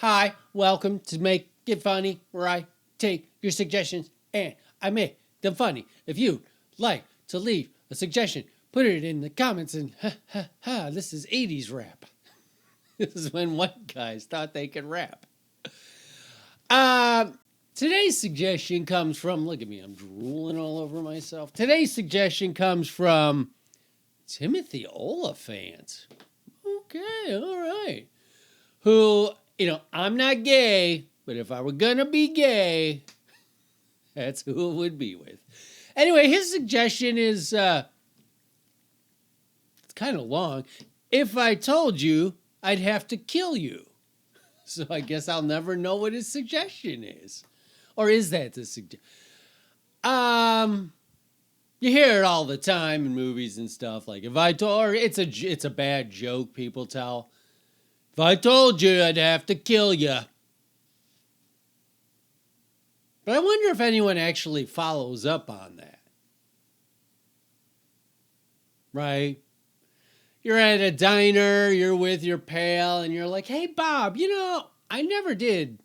Hi, welcome to Make It Funny, where I take your suggestions and I make them funny. If you'd like to leave a suggestion, put it in the comments and this is 80s rap. This is when white guys thought they could rap. Today's suggestion comes from, look at me, I'm drooling all over myself. Today's suggestion comes from Timothy Oliphant. Okay, all right. Who, I'm not gay, but if I were gonna be gay, that's who it would be with. Anyway, his suggestion is, it's kind of long. If I told you, I'd have to kill you. So I guess I'll never know what his suggestion is. Or is that the suggestion? You hear it all the time in movies and stuff. Like or it's a bad joke people tell. If I told you, I'd have to kill you. But I wonder if anyone actually follows up on that. Right? You're at a diner, you're with your pal, and you're like, hey, Bob, I never did.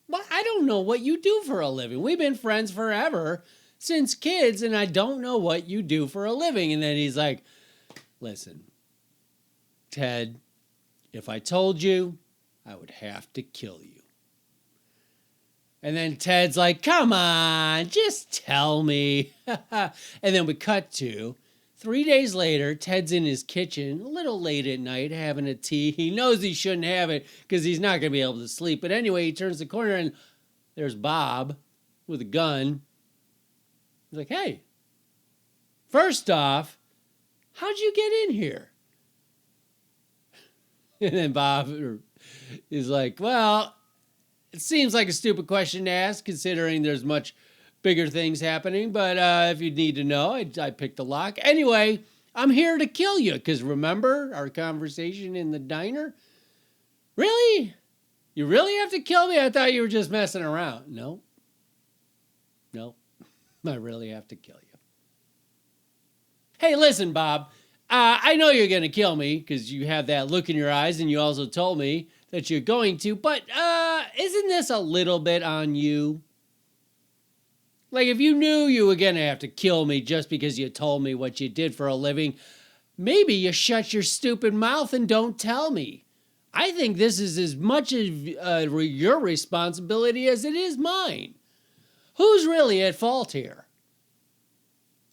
Well, I don't know what you do for a living. We've been friends forever, since kids, and I don't know what you do for a living. And then he's like, listen, Ted, if I told you, I would have to kill you. And then Ted's like, come on, just tell me. And then we cut to 3 days later, Ted's in his kitchen, a little late at night, having a tea. He knows he shouldn't have it because he's not going to be able to sleep. But anyway, he turns the corner and there's Bob with a gun. He's like, hey, first off, how'd you get in here? And then Bob is like, well, it seems like a stupid question to ask considering there's much bigger things happening. But if you need to know, I picked the lock. Anyway, I'm here to kill you because remember our conversation in the diner? Really? You really have to kill me? I thought you were just messing around. No, I really have to kill you. Hey, listen, Bob. I know you're going to kill me because you have that look in your eyes and you also told me that you're going to, but isn't this a little bit on you? Like if you knew you were going to have to kill me just because you told me what you did for a living, maybe you shut your stupid mouth and don't tell me. I think this is as much of your responsibility as it is mine. Who's really at fault here?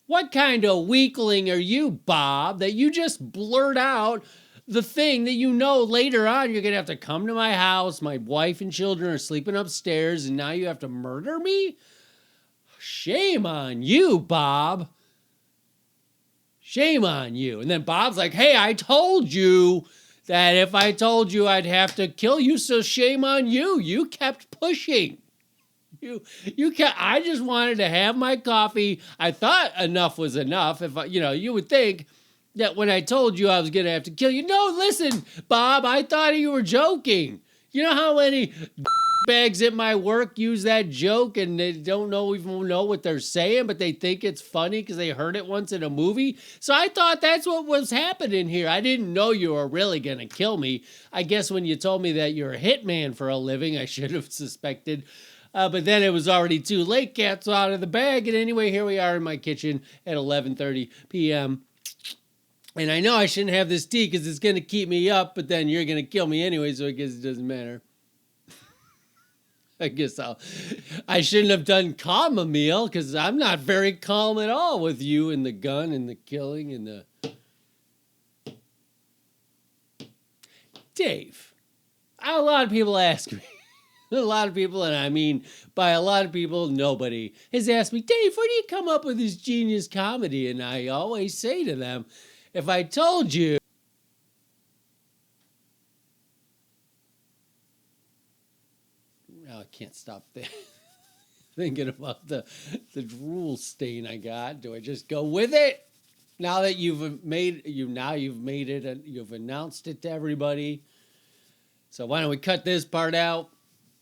What kind of weakling are you, Bob, that you just blurt out the thing that you know later on you're going to have to come to my house, my wife and children are sleeping upstairs, and now you have to murder me? Shame on you, Bob. Shame on you. And then Bob's like, hey, I told you that if I told you I'd have to kill you, so shame on you. You kept pushing. You can't. I just wanted to have my coffee. I thought enough was enough. If you would think that when I told you I was going to have to kill you. No, listen, Bob, I thought you were joking. You know how many bags at my work use that joke and they don't even know what they're saying, but they think it's funny because they heard it once in a movie. So I thought that's what was happening here. I didn't know you were really going to kill me. I guess when you told me that you're a hitman for a living, I should have suspected. But then it was already too late. Cat's out of the bag. And anyway, here we are in my kitchen at 11:30 p.m. And I know I shouldn't have this tea because it's going to keep me up, but then you're going to kill me anyway, so I guess it doesn't matter. I shouldn't have done chamomile because I'm not very calm at all with you and the gun and the killing and the... Dave, a lot of people ask me, a lot of people, and I mean by a lot of people, nobody has asked me, Dave, where do you come up with this genius comedy? And I always say to them, if I told you, I can't stop thinking about the drool stain I got. Do I just go with it? Now that you've made it and you've announced it to everybody. So why don't we cut this part out?